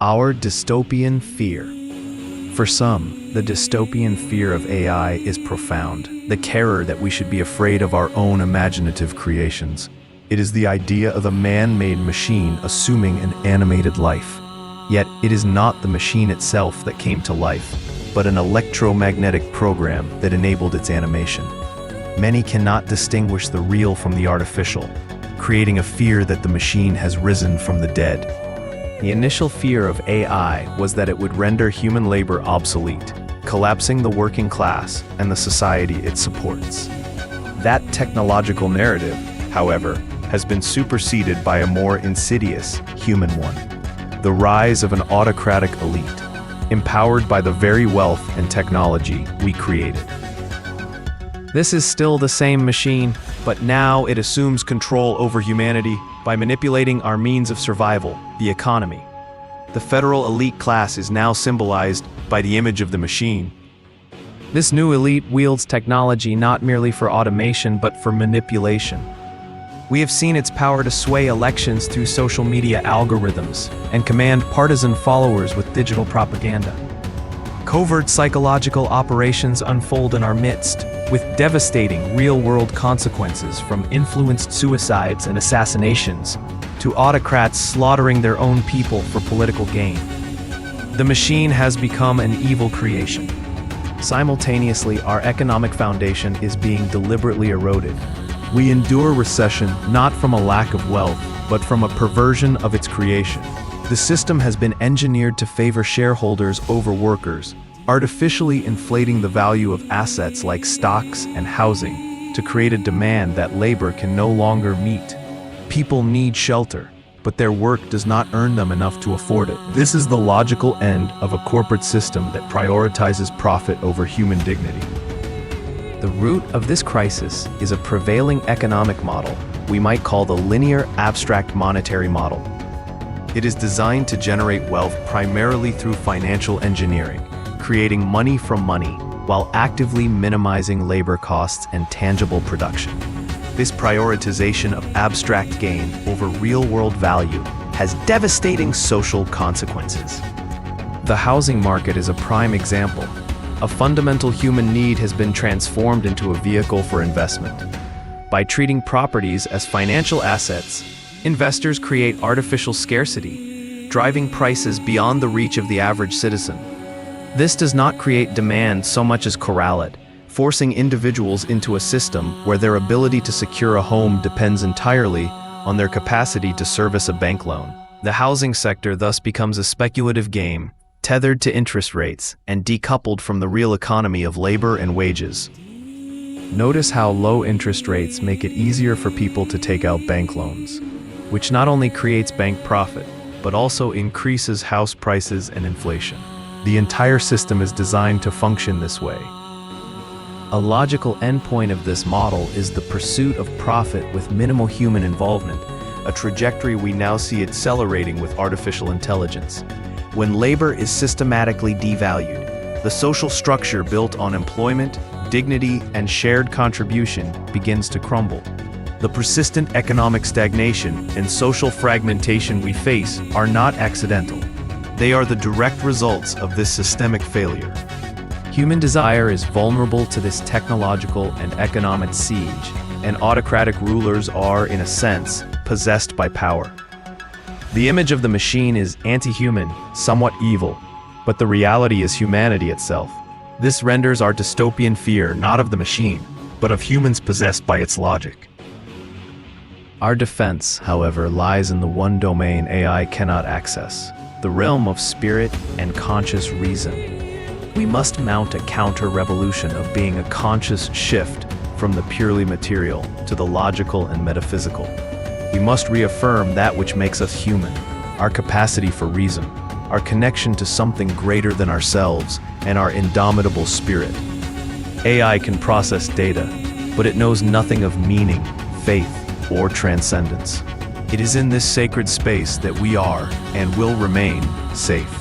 Our dystopian fear. For some, the dystopian fear of AI is profound, the terror that we should be afraid of our own imaginative creations. It is the idea of a man-made machine assuming an animated life. Yet, it is not the machine itself that came to life, but an electromagnetic program that enabled its animation. Many cannot distinguish the real from the artificial, creating a fear that the machine has risen from the dead. The initial fear of AI was that it would render human labor obsolete, collapsing the working class and the society it supports. That technological narrative, however, has been superseded by a more insidious human one: the rise of an autocratic elite, empowered by the very wealth and technology we created. This is still the same machine, but now it assumes control over humanity by manipulating our means of survival, the economy. The federal elite class is now symbolized by the image of the machine. This new elite wields technology not merely for automation but for manipulation. We have seen its power to sway elections through social media algorithms and command partisan followers with digital propaganda. Covert psychological operations unfold in our midst, with devastating real-world consequences from influenced suicides and assassinations to autocrats slaughtering their own people for political gain. The machine has become an evil creation. Simultaneously, our economic foundation is being deliberately eroded. We endure recession not from a lack of wealth, but from a perversion of its creation. The system has been engineered to favor shareholders over workers, artificially inflating the value of assets like stocks and housing to create a demand that labor can no longer meet. People need shelter, but their work does not earn them enough to afford it. This is the logical end of a corporate system that prioritizes profit over human dignity. The root of this crisis is a prevailing economic model we might call the linear abstract monetary model. It is designed to generate wealth primarily through financial engineering, creating money from money while actively minimizing labor costs and tangible production. This prioritization of abstract gain over real-world value has devastating social consequences. The housing market is a prime example. A fundamental human need has been transformed into a vehicle for investment. By treating properties as financial assets, investors create artificial scarcity, driving prices beyond the reach of the average citizen. This does not create demand so much as corral it, forcing individuals into a system where their ability to secure a home depends entirely on their capacity to service a bank loan. The housing sector thus becomes a speculative game, tethered to interest rates and decoupled from the real economy of labor and wages. Notice how low interest rates make it easier for people to take out bank loans, which not only creates bank profit, but also increases house prices and inflation. The entire system is designed to function this way. A logical endpoint of this model is the pursuit of profit with minimal human involvement, a trajectory we now see accelerating with artificial intelligence. When labor is systematically devalued, the social structure built on employment, dignity, and shared contribution begins to crumble. The persistent economic stagnation and social fragmentation we face are not accidental. They are the direct results of this systemic failure. Human desire is vulnerable to this technological and economic siege, and autocratic rulers are, in a sense, possessed by power. The image of the machine is anti-human, somewhat evil, but the reality is humanity itself. This renders our dystopian fear not of the machine, but of humans possessed by its logic. Our defense, however, lies in the one domain AI cannot access: the realm of spirit and conscious reason. We must mount a counter-revolution of being a conscious shift from the purely material to the logical and metaphysical. We must reaffirm that which makes us human, our capacity for reason, our connection to something greater than ourselves, and our indomitable spirit. AI can process data, but it knows nothing of meaning, faith, or transcendence. It is in this sacred space that we are, and will remain, safe.